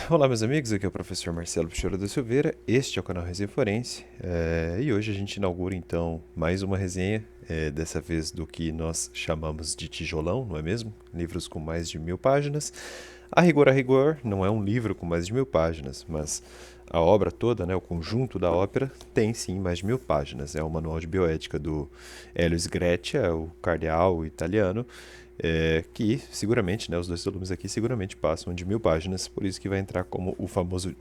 Olá meus amigos, aqui é o professor Marcelo Pichoro da Silveira, este é o canal Resenha Forense, e hoje a gente inaugura então mais uma resenha, dessa vez do que nós chamamos de tijolão, não é mesmo? Livros com mais de 1000 páginas. A rigor, não é um livro com mais de 1000 páginas, mas a obra toda, né, o conjunto da ópera, tem sim mais de 1000 páginas. É o Manual de Bioética do Hélio Sgreccia, o cardeal italiano, que seguramente, né, os dois volumes aqui seguramente passam de 1000 páginas, por isso que vai entrar como o famoso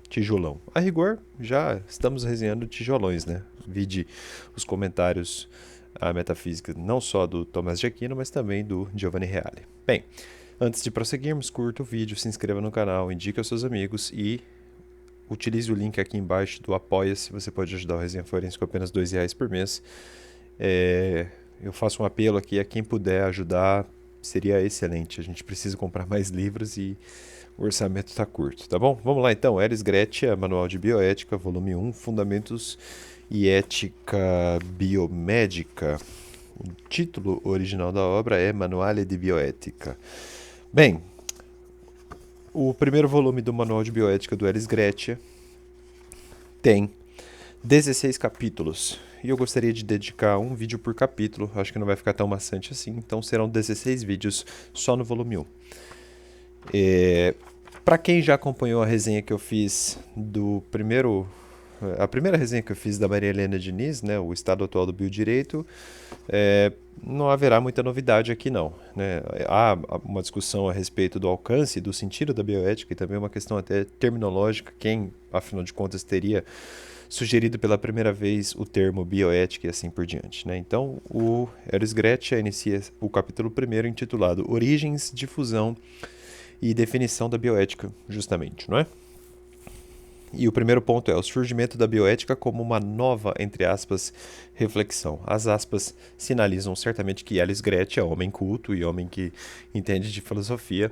tijolão. A rigor, já estamos resenhando tijolões, né? Vide os comentários à metafísica, não só do Tomás de Aquino, mas também do Giovanni Reale. Bem, antes de prosseguirmos, curta o vídeo, se inscreva no canal, indique aos seus amigos e utilize o link aqui embaixo do Apoia-se. Você pode ajudar o Resenha Forense com apenas R$ 2 por mês. Eu faço um apelo aqui a quem puder ajudar, seria excelente. A gente precisa comprar mais livros e o orçamento está curto, tá bom? Vamos lá então. Hélio Sgreccia, Manual de Bioética, volume 1, Fundamentos e Ética Biomédica. O título original da obra é Manuale di Bioetica. Bem, o primeiro volume do Manual de Bioética do Hélio Sgreccia tem 16 capítulos. E eu gostaria de dedicar um vídeo por capítulo. Acho que não vai ficar tão maçante assim. Então serão 16 vídeos só no volume 1. Para quem já acompanhou a resenha que eu fiz do primeiro... A primeira resenha que eu fiz da Maria Helena Diniz, né, o estado atual do biodireito, não haverá muita novidade aqui não, né? Há uma discussão a respeito do alcance e do sentido da bioética e também uma questão até terminológica, quem, afinal de contas, teria sugerido pela primeira vez o termo bioética e assim por diante, né? Então, o Hélio Sgreccia inicia o capítulo 1º intitulado Origens, Difusão e Definição da Bioética, justamente, não é? E o primeiro ponto é o surgimento da bioética como uma nova, entre aspas, reflexão. As aspas sinalizam certamente que Hélio Sgreccia, homem culto e homem que entende de filosofia,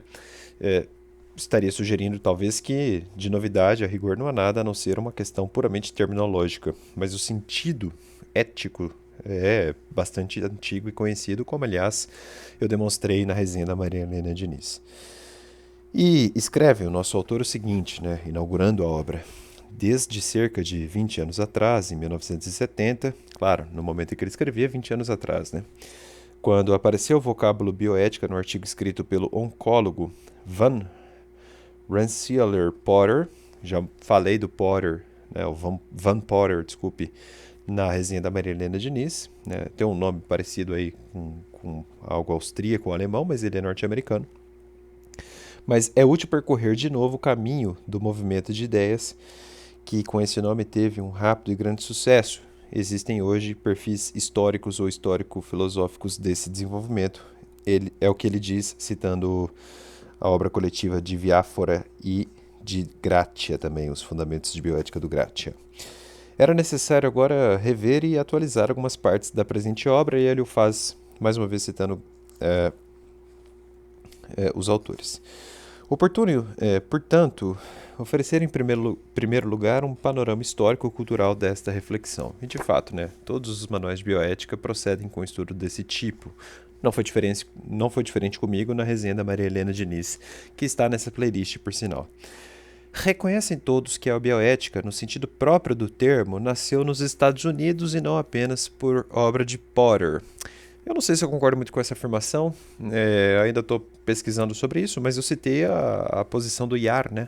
estaria sugerindo talvez que de novidade a rigor não há nada a não ser uma questão puramente terminológica, mas o sentido ético é bastante antigo e conhecido, como aliás eu demonstrei na resenha da Maria Helena Diniz. E escreve o nosso autor o seguinte, né, inaugurando a obra. Desde cerca de 20 anos atrás, em 1970, claro, no momento em que ele escrevia, 20 anos atrás, né, quando apareceu o vocábulo bioética no artigo escrito pelo oncólogo Van Rensselaer Potter, já falei do Potter, né, o Van Potter, desculpe, na resenha da Maria Helena Diniz, né, tem um nome parecido aí com algo austríaco ou alemão, mas ele é norte-americano. Mas é útil percorrer de novo o caminho do movimento de ideias que com esse nome teve um rápido e grande sucesso. Existem hoje perfis históricos ou histórico-filosóficos desse desenvolvimento. É o que ele diz, citando a obra coletiva de Biafora e de Grattia também, os fundamentos de bioética do Grattia. Era necessário agora rever e atualizar algumas partes da presente obra, e ele o faz, mais uma vez citando os autores. Oportuno, portanto, oferecer em primeiro lugar um panorama histórico-cultural desta reflexão. E de fato, né, todos os manuais de bioética procedem com um estudo desse tipo. Não foi diferente comigo na resenha da Maria Helena Diniz, que está nessa playlist, por sinal. Reconhecem todos que a bioética, no sentido próprio do termo, nasceu nos Estados Unidos e não apenas por obra de Potter. Eu não sei se eu concordo muito com essa afirmação, ainda estou pesquisando sobre isso, mas eu citei a posição do Yar, né?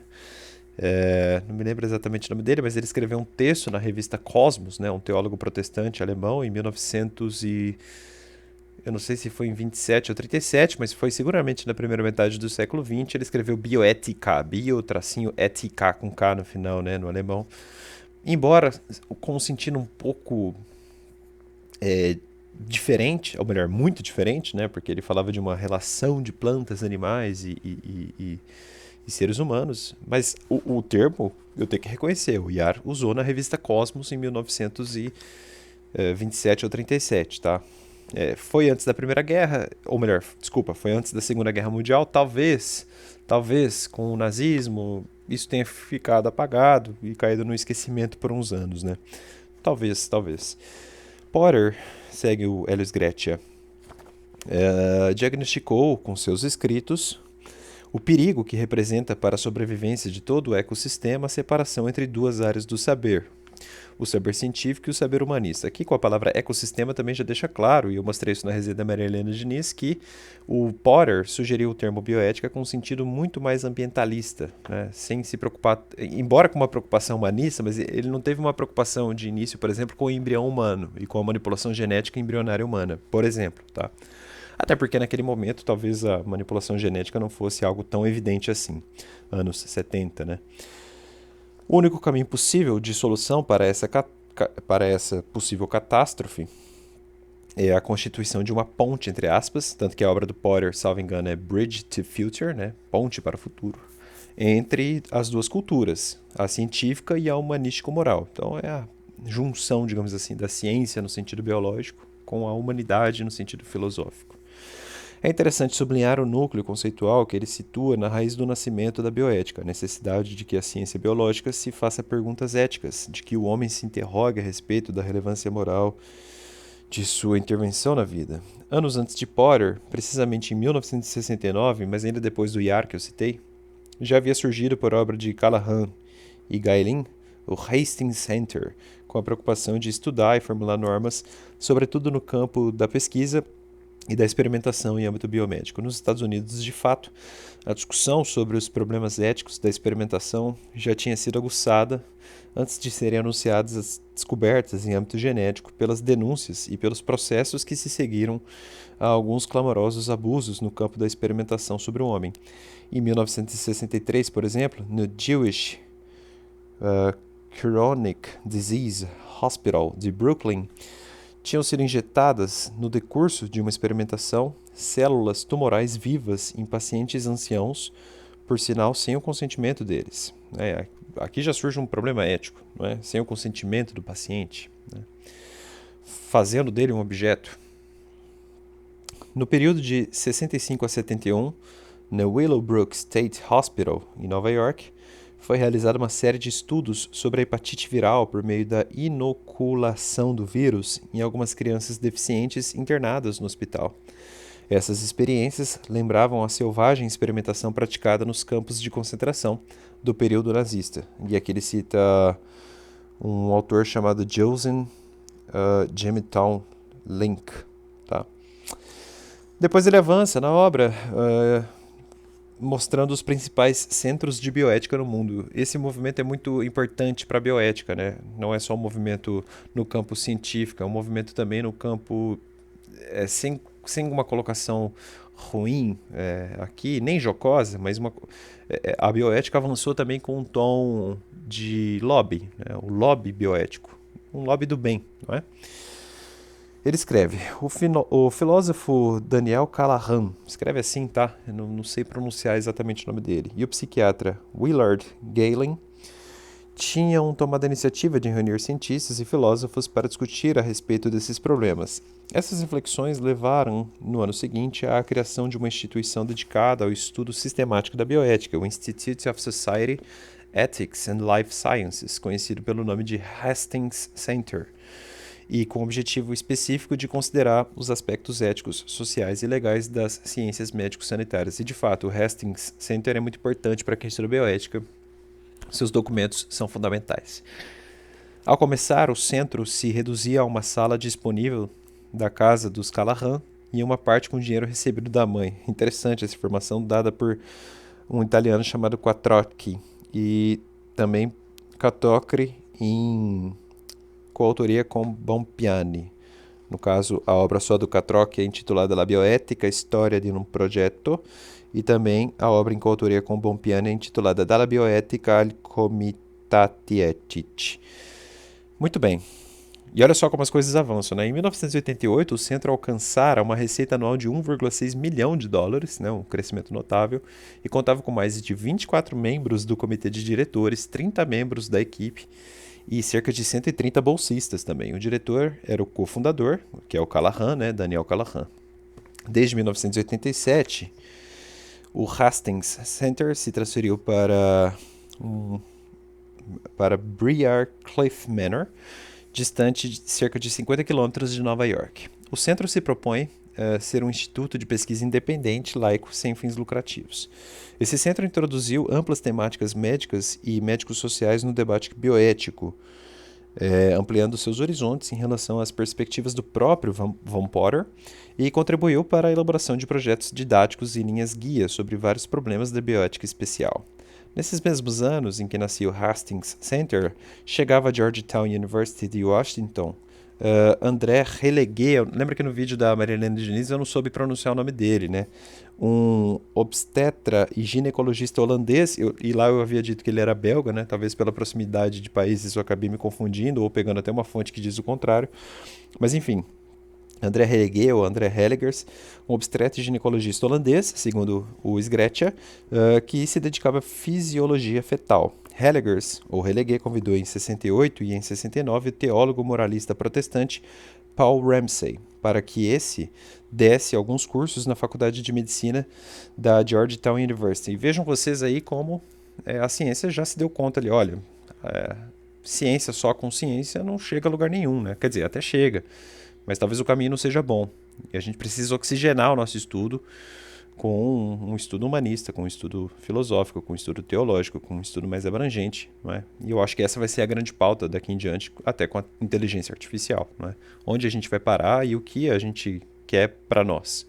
Não me lembro exatamente o nome dele, mas ele escreveu um texto na revista Cosmos, né, um teólogo protestante alemão, em 1900 e... Eu não sei se foi em 27 ou 37, mas foi seguramente na primeira metade do século XX. Ele escreveu Bioética, bio-ética com K no final, né, no alemão. Embora com um sentido um pouco diferente, ou melhor, muito diferente, né? Porque ele falava de uma relação de plantas, animais e seres humanos. Mas o termo, eu tenho que reconhecer, o Yar usou na revista Cosmos em 1927 ou 37, tá? Foi antes da Primeira Guerra, ou melhor, desculpa, foi antes da Segunda Guerra Mundial. Talvez com o nazismo, isso tenha ficado apagado e caído no esquecimento por uns anos, né? Talvez. Potter, segue o Hélio Sgreccia, diagnosticou com seus escritos O perigo que representa para a sobrevivência de todo o ecossistema a separação entre duas áreas do saber, o saber científico e o saber humanista. Aqui com a palavra ecossistema também já deixa claro, e eu mostrei isso na resenha da Maria Helena Diniz, que o Potter sugeriu o termo bioética com um sentido muito mais ambientalista, né? Sem se preocupar, embora com uma preocupação humanista, mas ele não teve uma preocupação de início, por exemplo, com o embrião humano e com a manipulação genética embrionária humana, por exemplo, tá? Até porque naquele momento talvez a manipulação genética não fosse algo tão evidente assim, anos 70, né? O único caminho possível de solução para essa possível catástrofe é a constituição de uma ponte, entre aspas, tanto que a obra do Potter, salvo engano, é Bridge to Future, né? Ponte para o futuro, entre as duas culturas, a científica e a humanístico-moral. Então é a junção, digamos assim, da ciência no sentido biológico com a humanidade no sentido filosófico. É interessante sublinhar o núcleo conceitual que ele situa na raiz do nascimento da bioética, a necessidade de que a ciência biológica se faça perguntas éticas, de que o homem se interrogue a respeito da relevância moral de sua intervenção na vida. Anos antes de Potter, precisamente em 1969, mas ainda depois do IAR que eu citei, já havia surgido por obra de Callahan e Gailin o Hastings Center, com a preocupação de estudar e formular normas, sobretudo no campo da pesquisa e da experimentação em âmbito biomédico. Nos Estados Unidos, de fato, a discussão sobre os problemas éticos da experimentação já tinha sido aguçada antes de serem anunciadas as descobertas em âmbito genético pelas denúncias e pelos processos que se seguiram a alguns clamorosos abusos no campo da experimentação sobre o homem. Em 1963, por exemplo, no Jewish Chronic Disease Hospital de Brooklyn, tinham sido injetadas, no decurso de uma experimentação, células tumorais vivas em pacientes anciãos, por sinal sem o consentimento deles. Aqui já surge um problema ético, não é? Sem o consentimento do paciente, né? Fazendo dele um objeto. No período de 65 a 71, no Willowbrook State Hospital, em Nova York, foi realizada uma série de estudos sobre a hepatite viral por meio da inoculação do vírus em algumas crianças deficientes internadas no hospital. Essas experiências lembravam a selvagem experimentação praticada nos campos de concentração do período nazista. E aqui ele cita um autor chamado Joseph Gemitown Link. Tá? Depois ele avança na obra, mostrando os principais centros de bioética no mundo. Esse movimento é muito importante para a bioética, né? Não é só um movimento no campo científico, é um movimento também no campo sem uma colocação ruim aqui, nem jocosa, mas a bioética avançou também com um tom de lobby, né? O lobby bioético, um lobby do bem, não é? Ele escreve, o filósofo Daniel Callahan, escreve assim, tá? Eu não sei pronunciar exatamente o nome dele, e o psiquiatra Willard Galen tinham tomado a iniciativa de reunir cientistas e filósofos para discutir a respeito desses problemas. Essas reflexões levaram, no ano seguinte, à criação de uma instituição dedicada ao estudo sistemático da bioética, o Institute of Society, Ethics and Life Sciences, conhecido pelo nome de Hastings Center, e com o objetivo específico de considerar os aspectos éticos, sociais e legais das ciências médico-sanitárias. E, de fato, o Hastings Center é muito importante para a questão da bioética. Seus documentos são fundamentais. Ao começar, o centro se reduzia a uma sala disponível da casa dos Callahan e uma parte com dinheiro recebido da mãe. Interessante essa informação dada por um italiano chamado Quattrocchi e também Catocri em coautoria com Bompiani. No caso, a obra só do Quattrocchi é intitulada La Bioetica, Storia di un Progetto, e também a obra em coautoria com Bompiani é intitulada Dalla Bioetica al Comitati Etici. Muito bem. E olha só como as coisas avançam, né? Em 1988, o centro alcançara uma receita anual de 1,6 milhão de dólares, né? Um crescimento notável, e contava com mais de 24 membros do comitê de diretores, 30 membros da equipe, e cerca de 130 bolsistas também. O diretor era o cofundador, que é o Callahan, né, Daniel Callahan. Desde 1987, o Hastings Center se transferiu para Briar Cliff Manor, distante de cerca de 50 quilômetros de Nova York. O centro se propõe ser um instituto de pesquisa independente, laico, sem fins lucrativos. Esse centro introduziu amplas temáticas médicas e médicos sociais no debate bioético, ampliando seus horizontes em relação às perspectivas do próprio Von Potter e contribuiu para a elaboração de projetos didáticos e linhas guia sobre vários problemas da bioética especial. Nesses mesmos anos em que nascia o Hastings Center, chegava a Georgetown University de Washington, André Releguet, lembra que no vídeo da Maria Helena Diniz eu não soube pronunciar o nome dele, né? Um obstetra e ginecologista holandês, e lá eu havia dito que ele era belga, né? Talvez pela proximidade de países eu acabei me confundindo, ou pegando até uma fonte que diz o contrário. Mas enfim, André Releguet, ou André Hellegers, um obstetra e ginecologista holandês, segundo o Sgretia, que se dedicava à fisiologia fetal. Hellegers, ou Releguet, convidou em 68 e em 69 o teólogo moralista protestante Paul Ramsay para que esse desse alguns cursos na Faculdade de Medicina da Georgetown University. E vejam vocês aí como a ciência já se deu conta ali, olha, ciência só com ciência não chega a lugar nenhum, né? Quer dizer, até chega, mas talvez o caminho não seja bom. E a gente precisa oxigenar o nosso estudo com um estudo humanista, com um estudo filosófico, com um estudo teológico, com um estudo mais abrangente, não é? E eu acho que essa vai ser a grande pauta daqui em diante, até com a inteligência artificial, não é? Onde a gente vai parar e o que a gente quer para nós.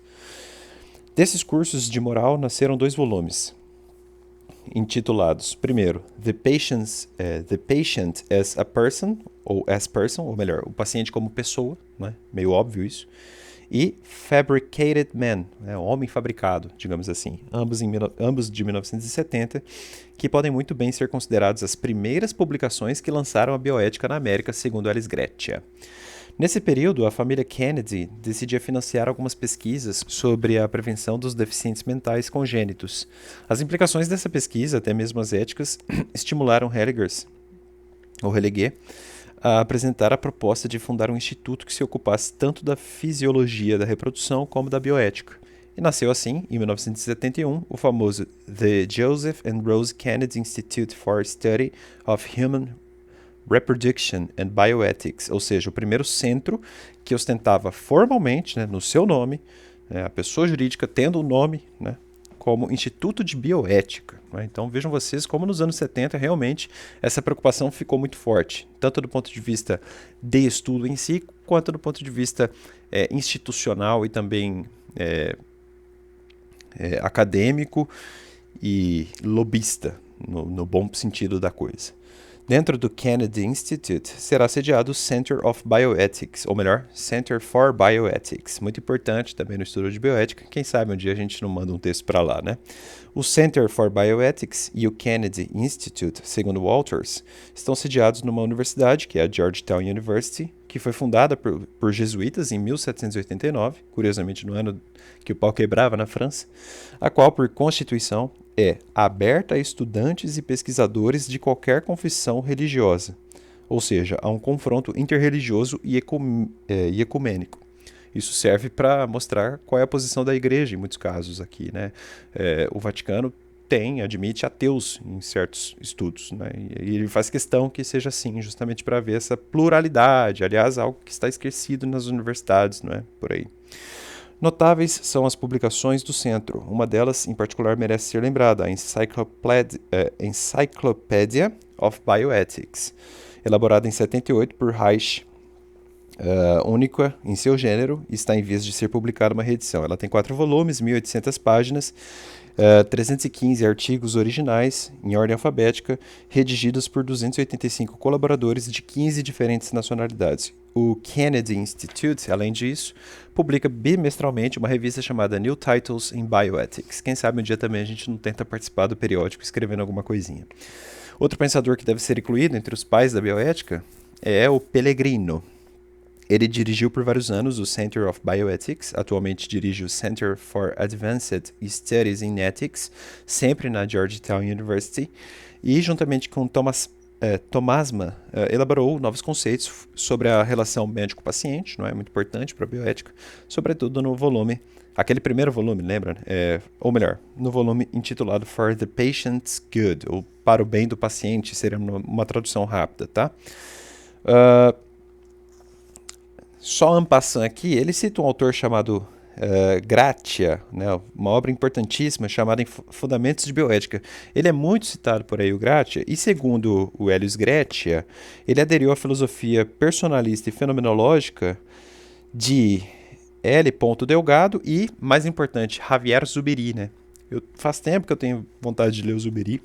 Desses cursos de moral nasceram 2 volumes, intitulados, primeiro, The Patient as a Person, ou melhor, o paciente como pessoa, né? Meio óbvio isso, e Fabricated Man, o homem fabricado, digamos assim, ambos de 1970, que podem muito bem ser considerados as primeiras publicações que lançaram a bioética na América, segundo Alice Gretchen. Nesse período, a família Kennedy decidia financiar algumas pesquisas sobre a prevenção dos deficientes mentais congênitos. As implicações dessa pesquisa, até mesmo as éticas, estimularam Releguet, a apresentar a proposta de fundar um instituto que se ocupasse tanto da fisiologia da reprodução como da bioética. E nasceu assim, em 1971, o famoso The Joseph and Rose Kennedy Institute for Study of Human Reproduction and Bioethics, ou seja, o primeiro centro que ostentava formalmente, né, no seu nome, a pessoa jurídica tendo o nome, né, como Instituto de Bioética. Né? Então vejam vocês como nos anos 70 realmente essa preocupação ficou muito forte, tanto do ponto de vista de estudo em si, quanto do ponto de vista institucional e também acadêmico e lobista, no bom sentido da coisa. Dentro do Kennedy Institute será sediado o Center of Bioethics, ou melhor, Center for Bioethics. Muito importante também no estudo de bioética. Quem sabe um dia a gente não manda um texto para lá, né? O Center for Bioethics e o Kennedy Institute, segundo Walters, estão sediados numa universidade, que é a Georgetown University, que foi fundada por jesuítas em 1789, curiosamente no ano que o pau quebrava na França, a qual, por constituição, é aberta a estudantes e pesquisadores de qualquer confissão religiosa, ou seja, a um confronto interreligioso e ecumênico. Isso serve para mostrar qual é a posição da igreja em muitos casos aqui, né? O Vaticano admite ateus em certos estudos, né? E ele faz questão que seja assim, justamente para ver essa pluralidade, aliás, algo que está esquecido nas universidades, não é? Por aí. Notáveis são as publicações do centro. Uma delas, em particular, merece ser lembrada, a Encyclopedia of Bioethics, elaborada em 78 por Reich, única em seu gênero, e está em vias de ser publicada uma reedição. Ela tem 4 volumes, 1.800 páginas, 315 artigos originais, em ordem alfabética, redigidos por 285 colaboradores de 15 diferentes nacionalidades. O Kennedy Institute, além disso, publica bimestralmente uma revista chamada New Titles in Bioethics. Quem sabe um dia também a gente não tenta participar do periódico escrevendo alguma coisinha. Outro pensador que deve ser incluído entre os pais da bioética é o Pellegrino. Ele dirigiu por vários anos o Center of Bioethics, atualmente dirige o Center for Advanced Studies in Ethics, sempre na Georgetown University, e juntamente com Thomas Mann, elaborou novos conceitos sobre a relação médico-paciente, não é muito importante para a bioética, sobretudo no volume, aquele primeiro volume, lembra? Ou melhor, no volume intitulado For the Patient's Good, ou Para o Bem do Paciente, seria uma tradução rápida, tá? Só en passant aqui, ele cita um autor chamado Gratia, né, uma obra importantíssima chamada Fundamentos de Bioética. Ele é muito citado por aí, o Gratia, e segundo o Helios Gratia, ele aderiu à filosofia personalista e fenomenológica de L. Delgado e, mais importante, Javier Zubiri, né? Faz tempo que eu tenho vontade de ler o Zubiri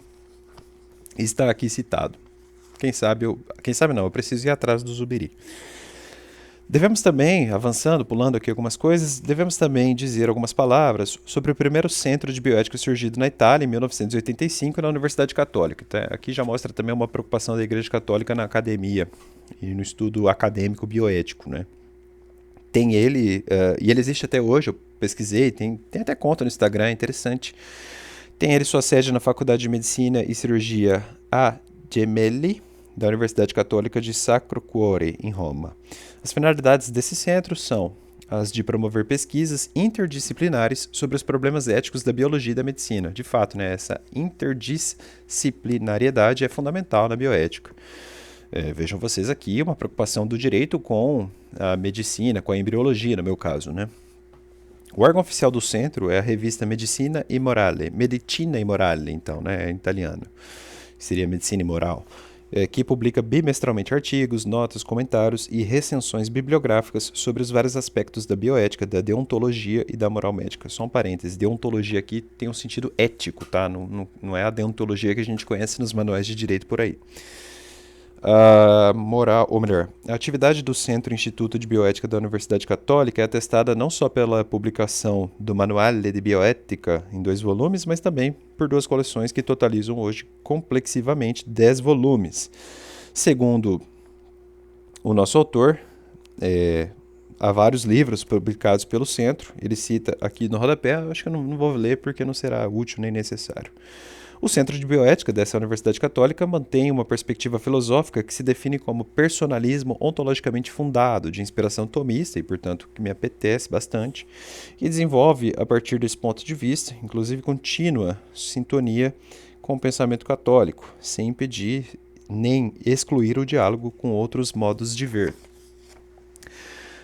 e está aqui citado. Quem sabe não, eu preciso ir atrás do Zubiri. Devemos também, avançando, pulando aqui algumas coisas, devemos também dizer algumas palavras sobre o primeiro centro de bioética surgido na Itália em 1985 na Universidade Católica. Tá? Aqui já mostra também uma preocupação da Igreja Católica na academia e no estudo acadêmico bioético, né? Tem ele, e ele existe até hoje, eu pesquisei, tem até conta no Instagram, é interessante. Tem ele sua sede na Faculdade de Medicina e Cirurgia A. Gemelli, da Universidade Católica de Sacro Cuore, em Roma. As finalidades desse centro são as de promover pesquisas interdisciplinares sobre os problemas éticos da biologia e da medicina. De fato, né, essa interdisciplinariedade é fundamental na bioética. Vejam vocês aqui uma preocupação do direito com a medicina, com a embriologia, no meu caso, né? O órgão oficial do centro é a revista Medicina e Morale, então, né, em italiano, seria Medicina e Moral, que publica bimestralmente artigos, notas, comentários e recensões bibliográficas sobre os vários aspectos da bioética, da deontologia e da moral médica. Só um parêntese, deontologia aqui tem um sentido ético, tá? Não é a deontologia que a gente conhece nos manuais de direito por aí. A atividade do Centro Instituto de Bioética da Universidade Católica é atestada não só pela publicação do Manuale de Bioética em 2 volumes, mas também por 2 coleções que totalizam hoje complexivamente 10 volumes. Segundo o nosso autor, há vários livros publicados pelo Centro, ele cita aqui no rodapé, acho que eu não vou ler porque não será útil nem necessário. O Centro de Bioética dessa Universidade Católica mantém uma perspectiva filosófica que se define como personalismo ontologicamente fundado, de inspiração tomista e, portanto, que me apetece bastante, e desenvolve, a partir desse ponto de vista, inclusive contínua sintonia com o pensamento católico, sem impedir nem excluir o diálogo com outros modos de ver.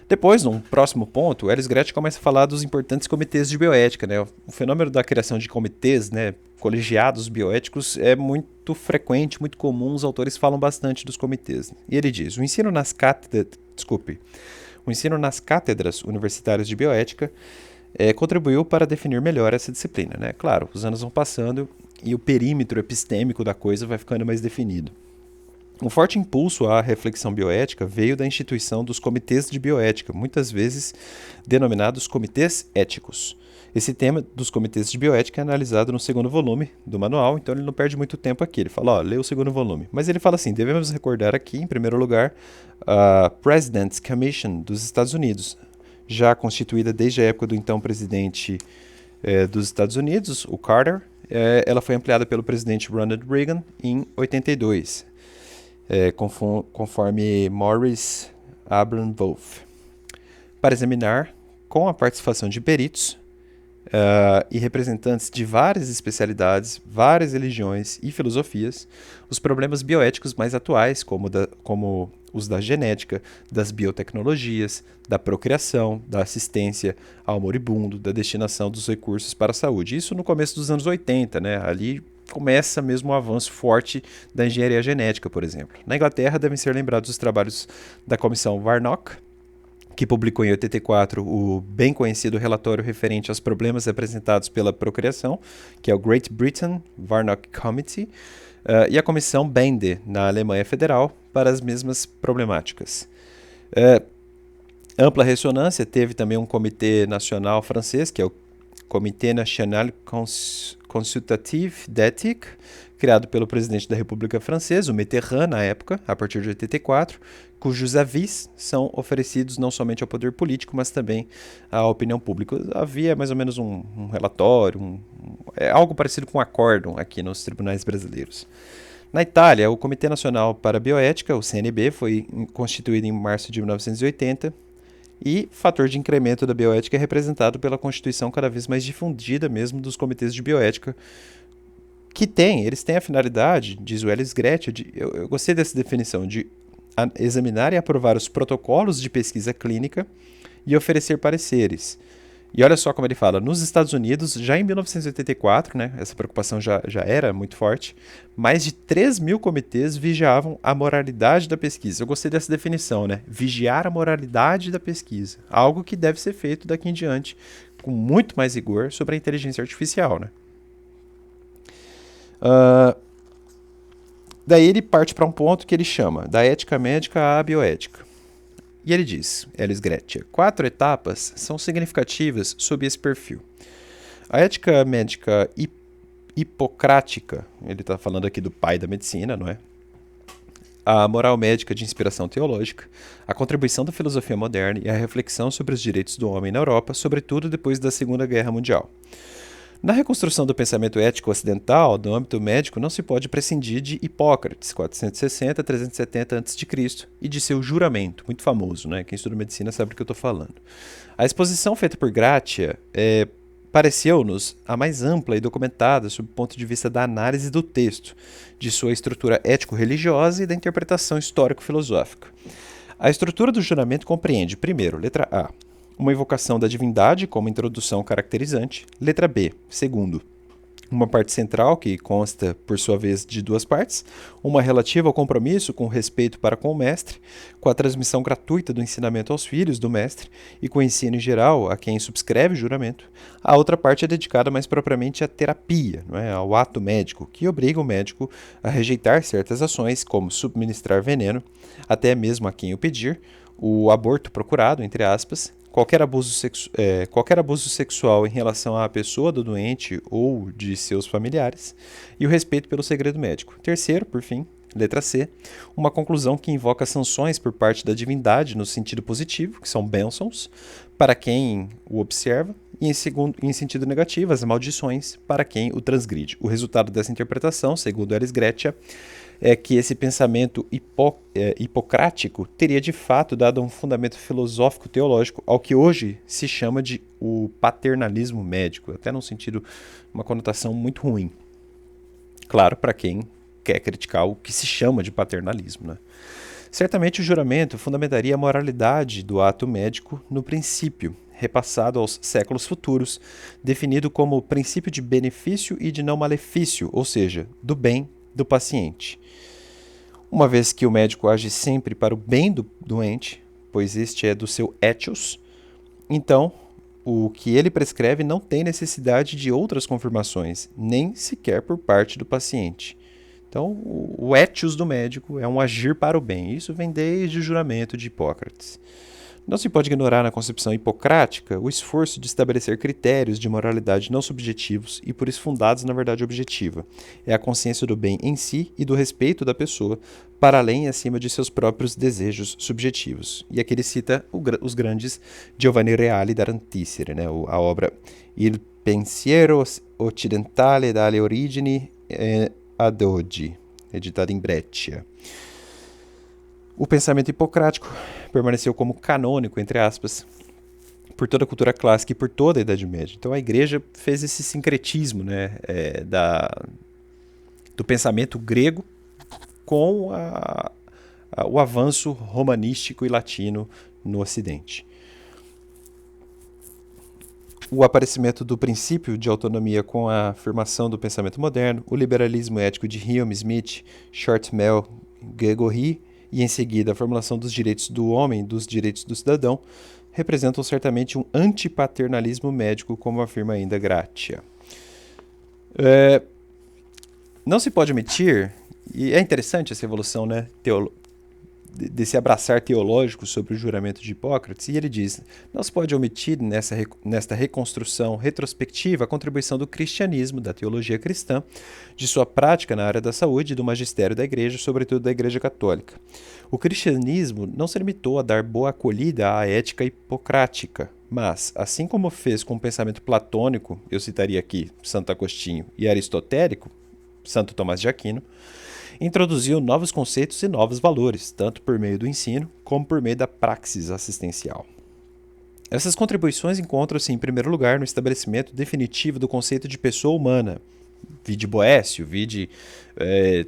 Depois, num próximo ponto, Helios Gratia começa a falar dos importantes comitês de bioética, né? O fenômeno da criação de comitês, né, colegiados bioéticos, é muito frequente, muito comum, os autores falam bastante dos comitês. E ele diz, o ensino nas cátedras universitárias de bioética contribuiu para definir melhor essa disciplina, né? Claro, os anos vão passando e o perímetro epistêmico da coisa vai ficando mais definido. Um forte impulso à reflexão bioética veio da instituição dos comitês de bioética, muitas vezes denominados comitês éticos. Esse tema dos comitês de bioética é analisado no 2º volume do manual, então ele não perde muito tempo aqui. Ele fala, lê o 2º volume. Mas ele fala assim, devemos recordar aqui, em primeiro lugar, a President's Commission dos Estados Unidos, já constituída desde a época do então presidente dos Estados Unidos, o Carter. Ela foi ampliada pelo presidente Ronald Reagan em 82. Conforme Morris Abram Wolf, para examinar, com a participação de peritos e representantes de várias especialidades, várias religiões e filosofias, os problemas bioéticos mais atuais, como os da genética, das biotecnologias, da procriação, da assistência ao moribundo, da destinação dos recursos para a saúde. Isso no começo dos anos 80, né? Ali começa mesmo o avanço forte da engenharia genética, por exemplo. Na Inglaterra devem ser lembrados os trabalhos da Comissão Warnock, que publicou em 84 o bem conhecido relatório referente aos problemas apresentados pela procriação, que é o Great Britain Warnock Committee, e a Comissão Bende, na Alemanha Federal, para as mesmas problemáticas. Ampla ressonância teve também um comitê nacional francês, que é o Comité National Consultatif d'Éthique, criado pelo presidente da República Francesa, o Mitterrand, na época, a partir de 84, cujos avis são oferecidos não somente ao poder político, mas também à opinião pública. Havia mais ou menos um relatório, algo parecido com um acórdão aqui nos tribunais brasileiros. Na Itália, o Comitê Nacional para a Bioética, o CNB, foi constituído em março de 1980, e fator de incremento da bioética é representado pela constituição cada vez mais difundida mesmo dos comitês de bioética, que eles têm a finalidade, diz o Helios Gratia, eu gostei dessa definição, de examinar e aprovar os protocolos de pesquisa clínica e oferecer pareceres. E olha só como ele fala, nos Estados Unidos, já em 1984, né, essa preocupação já era muito forte, mais de 3 mil comitês vigiavam a moralidade da pesquisa. Eu gostei dessa definição, né? Vigiar a moralidade da pesquisa. Algo que deve ser feito daqui em diante com muito mais rigor sobre a inteligência artificial, né? Uh, daí ele parte para um ponto que ele chama da ética médica à bioética. E ele diz, Elis Gretia, 4 etapas são significativas sob esse perfil. A ética médica hipocrática, ele está falando aqui do pai da medicina, não é? A moral médica de inspiração teológica, a contribuição da filosofia moderna e a reflexão sobre os direitos do homem na Europa, sobretudo depois da Segunda Guerra Mundial. Na reconstrução do pensamento ético ocidental, do âmbito médico, não se pode prescindir de Hipócrates, 460 a 370 a.C., e de seu juramento, muito famoso, né? Quem estuda medicina sabe do que eu estou falando. A exposição feita por Gratia pareceu-nos a mais ampla e documentada sob o ponto de vista da análise do texto, de sua estrutura ético-religiosa e da interpretação histórico-filosófica. A estrutura do juramento compreende, primeiro, letra A, uma invocação da divindade como introdução caracterizante. Letra B, segundo, uma parte central que consta, por sua vez, de 2 partes, uma relativa ao compromisso com respeito para com o mestre, com a transmissão gratuita do ensinamento aos filhos do mestre e com o ensino em geral a quem subscreve o juramento. A outra parte é dedicada mais propriamente à terapia, não é? Ao ato médico, que obriga o médico a rejeitar certas ações, como subministrar veneno, até mesmo a quem o pedir, o aborto procurado, entre aspas, qualquer abuso sexual em relação à pessoa do doente ou de seus familiares, e o respeito pelo segredo médico. Terceiro, por fim, letra C, uma conclusão que invoca sanções por parte da divindade no sentido positivo, que são bênçãos, para quem o observa, e em sentido negativo, as maldições para quem o transgride. O resultado dessa interpretação, segundo Elis Gretia, é que esse pensamento hipocrático teria de fato dado um fundamento filosófico-teológico ao que hoje se chama de o paternalismo médico, até num sentido, uma conotação muito ruim. Claro, para quem quer criticar o que se chama de paternalismo, né? Certamente o juramento fundamentaria a moralidade do ato médico no princípio, repassado aos séculos futuros, definido como princípio de benefício e de não malefício, ou seja, do bem do paciente. Uma vez que o médico age sempre para o bem do doente, pois este é do seu ethos, então o que ele prescreve não tem necessidade de outras confirmações, nem sequer por parte do paciente. Então, o ethos do médico é um agir para o bem. Isso vem desde o juramento de Hipócrates. Não se pode ignorar na concepção hipocrática o esforço de estabelecer critérios de moralidade não subjetivos e por isso fundados na verdade objetiva. É a consciência do bem em si e do respeito da pessoa para além e acima de seus próprios desejos subjetivos. E aqui ele cita os grandes Giovanni Reale da Antícere, né? A obra Il pensiero occidentale dalle origini ad oggi, editada em Breccia. O pensamento hipocrático permaneceu como canônico, entre aspas, por toda a cultura clássica e por toda a Idade Média. Então a Igreja fez esse sincretismo, né, do pensamento grego com o avanço romanístico e latino no Ocidente. O aparecimento do princípio de autonomia com a afirmação do pensamento moderno, o liberalismo ético de Hume, Smith, Chartmel, Gregory, e em seguida a formulação dos direitos do homem, dos direitos do cidadão, representam certamente um antipaternalismo médico, como afirma ainda Gratia. Não se pode omitir, e é interessante essa evolução, né, desse abraçar teológico sobre o juramento de Hipócrates, e ele diz, não se pode omitir nesta reconstrução retrospectiva a contribuição do cristianismo, da teologia cristã, de sua prática na área da saúde e do magistério da Igreja, sobretudo da Igreja Católica. O cristianismo não se limitou a dar boa acolhida à ética hipocrática, mas, assim como fez com o pensamento platônico, eu citaria aqui Santo Agostinho, e aristotélico, Santo Tomás de Aquino, introduziu novos conceitos e novos valores, tanto por meio do ensino como por meio da praxis assistencial. Essas contribuições encontram-se, em primeiro lugar, no estabelecimento definitivo do conceito de pessoa humana, vide Boécio, vide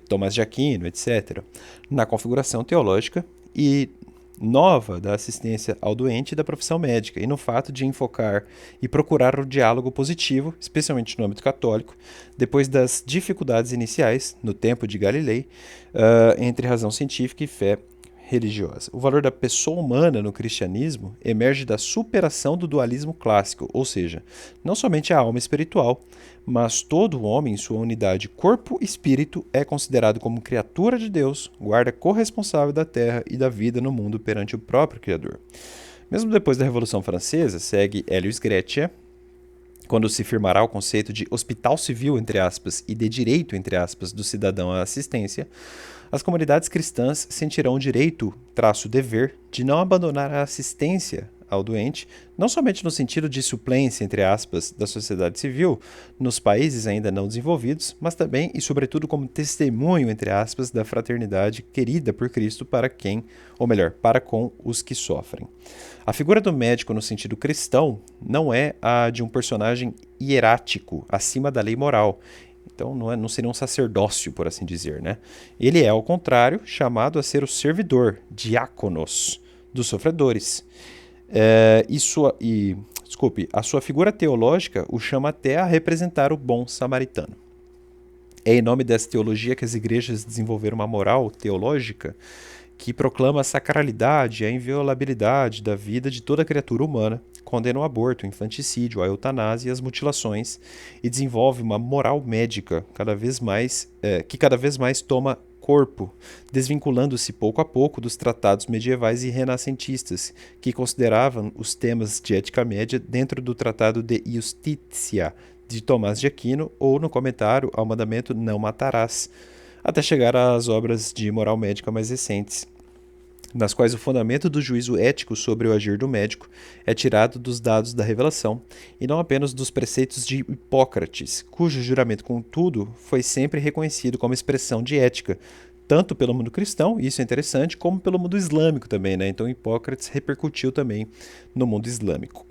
Tomás de Aquino, etc., na configuração teológica e nova da assistência ao doente e da profissão médica, e no fato de enfocar e procurar o diálogo positivo, especialmente no âmbito católico, depois das dificuldades iniciais, no tempo de Galilei, entre razão científica e fé religiosa. O valor da pessoa humana no cristianismo emerge da superação do dualismo clássico, ou seja, não somente a alma espiritual, mas todo o homem em sua unidade corpo e espírito é considerado como criatura de Deus, guarda corresponsável da terra e da vida no mundo perante o próprio Criador. Mesmo depois da Revolução Francesa, segue Helios Grécia, quando se firmará o conceito de hospital civil, entre aspas, e de direito, entre aspas, do cidadão à assistência, as comunidades cristãs sentirão o direito, dever, de não abandonar a assistência ao doente, não somente no sentido de suplência, entre aspas, da sociedade civil, nos países ainda não desenvolvidos, mas também e sobretudo como testemunho, entre aspas, da fraternidade querida por Cristo para quem, ou melhor, para com os que sofrem. A figura do médico no sentido cristão não é a de um personagem hierático, acima da lei moral. Então não seria um sacerdócio, por assim dizer, né? Ele é, ao contrário, chamado a ser o servidor, diáconos, dos sofredores. A sua figura teológica o chama até a representar o bom samaritano. É em nome dessa teologia que as igrejas desenvolveram uma moral teológica que proclama a sacralidade e a inviolabilidade da vida de toda criatura humana, condena o aborto, o infanticídio, a eutanásia e as mutilações, e desenvolve uma moral médica que cada vez mais toma corpo, desvinculando-se pouco a pouco dos tratados medievais e renascentistas, que consideravam os temas de ética média dentro do Tratado de Justitia, de Tomás de Aquino, ou no comentário ao mandamento Não Matarás, até chegar às obras de moral médica mais recentes, nas quais o fundamento do juízo ético sobre o agir do médico é tirado dos dados da revelação, e não apenas dos preceitos de Hipócrates, cujo juramento, contudo, foi sempre reconhecido como expressão de ética, tanto pelo mundo cristão, isso é interessante, como pelo mundo islâmico também, né? Então Hipócrates repercutiu também no mundo islâmico.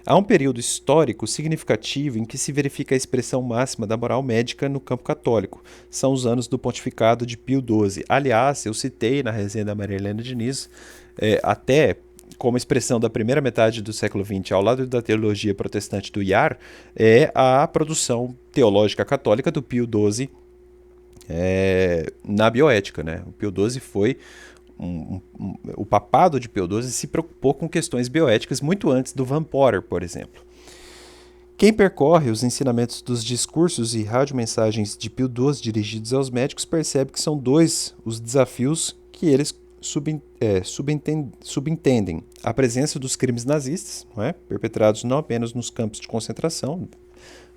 Há um período histórico significativo em que se verifica a expressão máxima da moral médica no campo católico. São os anos do pontificado de Pio XII. Aliás, eu citei na resenha da Maria Helena Diniz, até como expressão da primeira metade do século XX, ao lado da teologia protestante do IAR, é a produção teológica católica do Pio XII na bioética, né? O Pio XII foi o papado de Pio XII se preocupou com questões bioéticas muito antes do Van Potter, por exemplo. Quem percorre os ensinamentos dos discursos e radiomensagens de Pio XII dirigidos aos médicos percebe que são dois os desafios que eles subentendem. A presença dos crimes nazistas, não é? Perpetrados não apenas nos campos de concentração.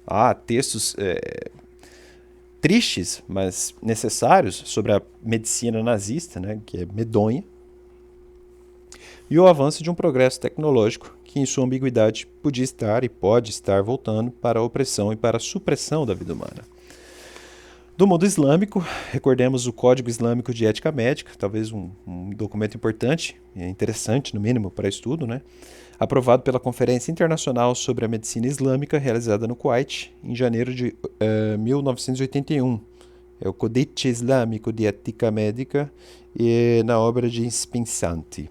Há textos tristes, mas necessários, sobre a medicina nazista, né, que é medonha, e o avanço de um progresso tecnológico que, em sua ambiguidade, podia estar e pode estar voltando para a opressão e para a supressão da vida humana. Do mundo islâmico, recordemos o Código Islâmico de Ética Médica, talvez um documento importante, interessante no mínimo para estudo, né? Aprovado pela Conferência Internacional sobre a Medicina Islâmica, realizada no Kuwait, em janeiro de 1981. É o Codice Islâmico de Ética Médica, na obra de Spinsanti.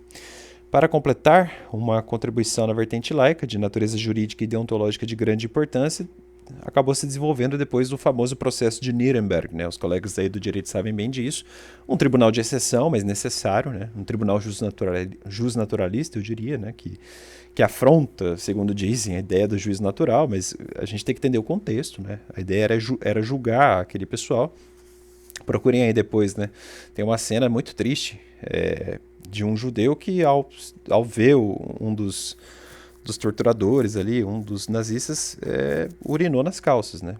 Para completar, uma contribuição na vertente laica, de natureza jurídica e deontológica de grande importância, acabou se desenvolvendo depois do famoso processo de Nuremberg, né? Os colegas aí do direito sabem bem disso. Um tribunal de exceção, mas necessário, né? Um tribunal justnaturalista, eu diria, né? Que afronta, segundo dizem, a ideia do juízo natural, mas a gente tem que entender o contexto, né? A ideia era julgar aquele pessoal. Procurem aí depois, né? Tem uma cena muito triste de um judeu que, ao ver um dos torturadores ali, um dos nazistas, urinou nas calças, né?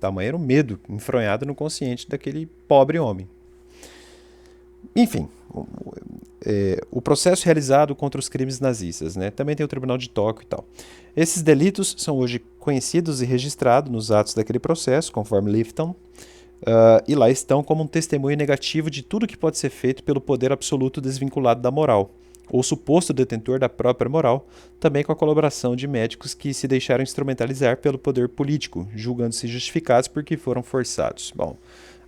Tamanho era o medo enfronhado no consciente daquele pobre homem. Enfim, o processo realizado contra os crimes nazistas, né? Também tem o Tribunal de Tóquio e tal. Esses delitos são hoje conhecidos e registrados nos atos daquele processo, conforme Lifton, e lá estão como um testemunho negativo de tudo que pode ser feito pelo poder absoluto desvinculado da moral, ou suposto detentor da própria moral, também com a colaboração de médicos que se deixaram instrumentalizar pelo poder político, julgando-se justificados porque foram forçados. Bom,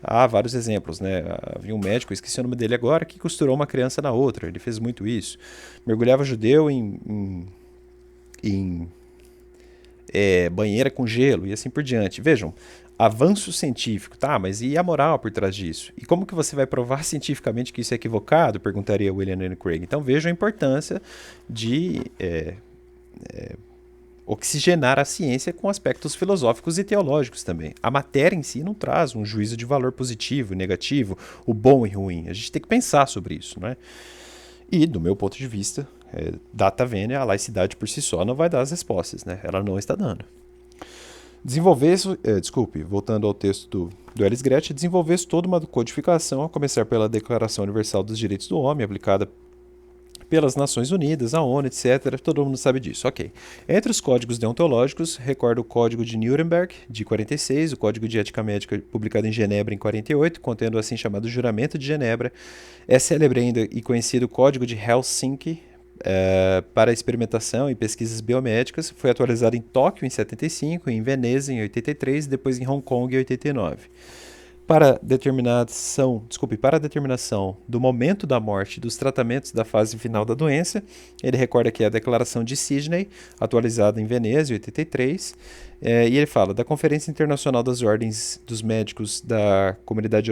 Há vários exemplos, né? Havia um médico, esqueci o nome dele agora, que costurou uma criança na outra. Ele fez muito isso. Mergulhava judeu em banheira com gelo e assim por diante. Vejam, avanço científico, tá? Mas e a moral por trás disso? E como que você vai provar cientificamente que isso é equivocado? Perguntaria William Lane Craig. Então vejam a importância de oxigenar a ciência com aspectos filosóficos e teológicos também. A matéria em si não traz um juízo de valor positivo e negativo, o bom e ruim. A gente tem que pensar sobre isso, né? E, do meu ponto de vista, data vênia, a laicidade por si só não vai dar as respostas, né? Ela não está dando. Voltando ao texto do Alice Gretchen, desenvolver toda uma codificação, a começar pela Declaração Universal dos Direitos do Homem, aplicada pelas Nações Unidas, a ONU, etc. Todo mundo sabe disso, ok. Entre os códigos deontológicos, recordo o Código de Nuremberg, de 46, o Código de Ética Médica, publicado em Genebra em 48, contendo o assim chamado Juramento de Genebra. É célebre ainda e conhecido o Código de Helsinki, para experimentação e pesquisas biomédicas. Foi atualizado em Tóquio em 75, em Veneza em 83 e depois em Hong Kong em 89. Para a determinação do momento da morte e dos tratamentos da fase final da doença, ele recorda que é a Declaração de Sydney, atualizada em Veneza, em 83, e ele fala da Conferência Internacional das Ordens dos Médicos da Comunidade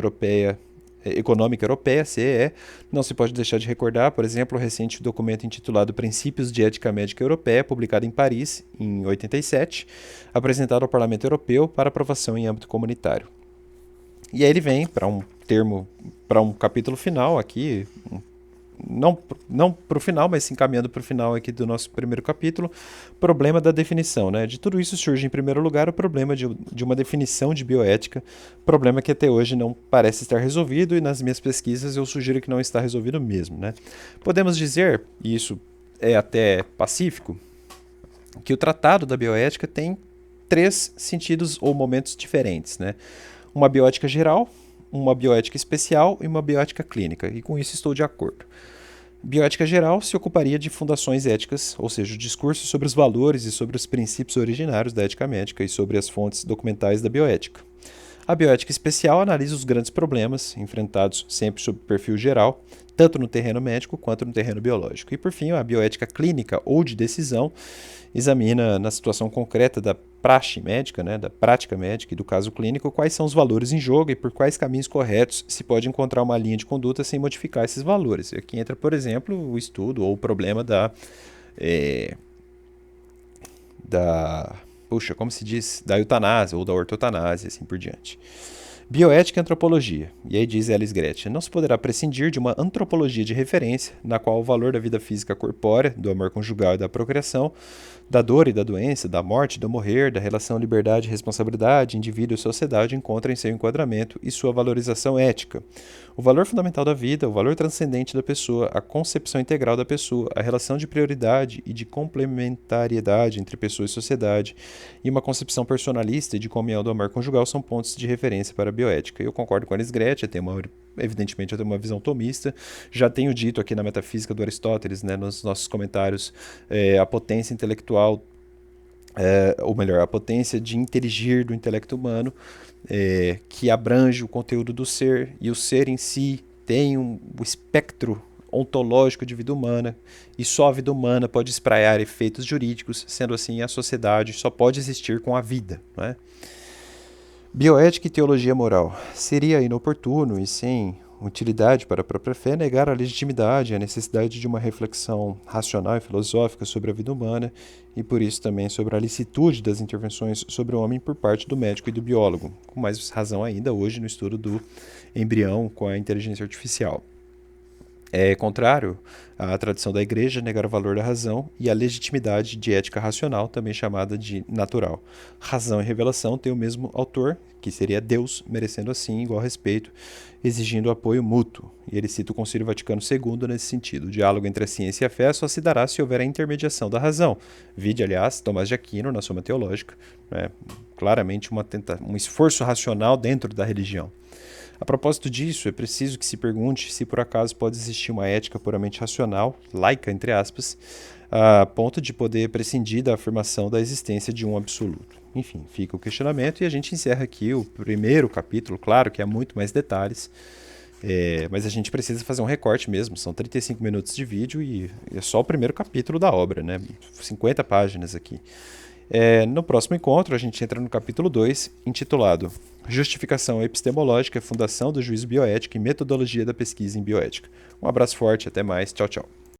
Econômica Europeia, CEE. Não se pode deixar de recordar, por exemplo, o recente documento intitulado Princípios de Ética Médica Europeia, publicado em Paris, em 87, apresentado ao Parlamento Europeu para aprovação em âmbito comunitário. E aí ele vem para um capítulo final aqui, não para o final, mas se encaminhando para o final aqui do nosso primeiro capítulo, problema da definição, né? De tudo isso surge em primeiro lugar o problema de uma definição de bioética, problema que até hoje não parece estar resolvido e nas minhas pesquisas eu sugiro que não está resolvido mesmo, né? Podemos dizer, e isso é até pacífico, que o tratado da bioética tem 3 sentidos ou momentos diferentes, né? Uma bioética geral, uma bioética especial e uma bioética clínica, e com isso estou de acordo. Bioética geral se ocuparia de fundações éticas, ou seja, o discurso sobre os valores e sobre os princípios originários da ética médica e sobre as fontes documentais da bioética. A bioética especial analisa os grandes problemas, enfrentados sempre sob perfil geral, tanto no terreno médico quanto no terreno biológico. E, por fim, a bioética clínica ou de decisão examina, na situação concreta da praxe médica, né, da prática médica e do caso clínico, quais são os valores em jogo e por quais caminhos corretos se pode encontrar uma linha de conduta sem modificar esses valores. E aqui entra, por exemplo, o estudo ou o problema como se diz? Da eutanásia ou da ortotanásia, assim por diante. Bioética e antropologia. E aí diz Alice Gretchen, não se poderá prescindir de uma antropologia de referência, na qual o valor da vida física corpórea, do amor conjugal e da procriação, da dor e da doença, da morte e do morrer, da relação liberdade e responsabilidade, indivíduo e sociedade encontra em seu enquadramento e sua valorização ética. O valor fundamental da vida, o valor transcendente da pessoa, a concepção integral da pessoa, a relação de prioridade e de complementariedade entre pessoa e sociedade, e uma concepção personalista e de comunhão do amor conjugal são pontos de referência para a bioética. Eu concordo com a Alice Gretchen, evidentemente eu tenho uma visão tomista. Já tenho dito aqui na Metafísica do Aristóteles, né, nos nossos comentários, a potência intelectual, ou melhor, a potência de inteligir do intelecto humano, que abrange o conteúdo do ser, e o ser em si tem o espectro ontológico de vida humana, e só a vida humana pode espraiar efeitos jurídicos, sendo assim a sociedade só pode existir com a vida, não é? Bioética e teologia moral. Seria inoportuno e sem utilidade para a própria fé negar a legitimidade e a necessidade de uma reflexão racional e filosófica sobre a vida humana e, por isso, também sobre a licitude das intervenções sobre o homem por parte do médico e do biólogo, com mais razão ainda hoje no estudo do embrião com a inteligência artificial. É contrário à tradição da Igreja negar o valor da razão e a legitimidade de ética racional, também chamada de natural. Razão e revelação têm o mesmo autor, que seria Deus, merecendo assim igual respeito, exigindo apoio mútuo. E ele cita o Concílio Vaticano II nesse sentido. O diálogo entre a ciência e a fé só se dará se houver a intermediação da razão. Vide, aliás, Tomás de Aquino na Suma Teológica, claramente um esforço racional dentro da religião. A propósito disso, é preciso que se pergunte se por acaso pode existir uma ética puramente racional, laica, entre aspas, a ponto de poder prescindir da afirmação da existência de um absoluto. Enfim, fica o questionamento e a gente encerra aqui o primeiro capítulo. Claro que há muito mais detalhes, mas a gente precisa fazer um recorte mesmo. São 35 minutos de vídeo e é só o primeiro capítulo da obra, né? 50 páginas aqui. No próximo encontro, a gente entra no capítulo 2, intitulado Justificação Epistemológica, Fundação do Juízo Bioético e Metodologia da Pesquisa em Bioética. Um abraço forte, até mais, tchau, tchau.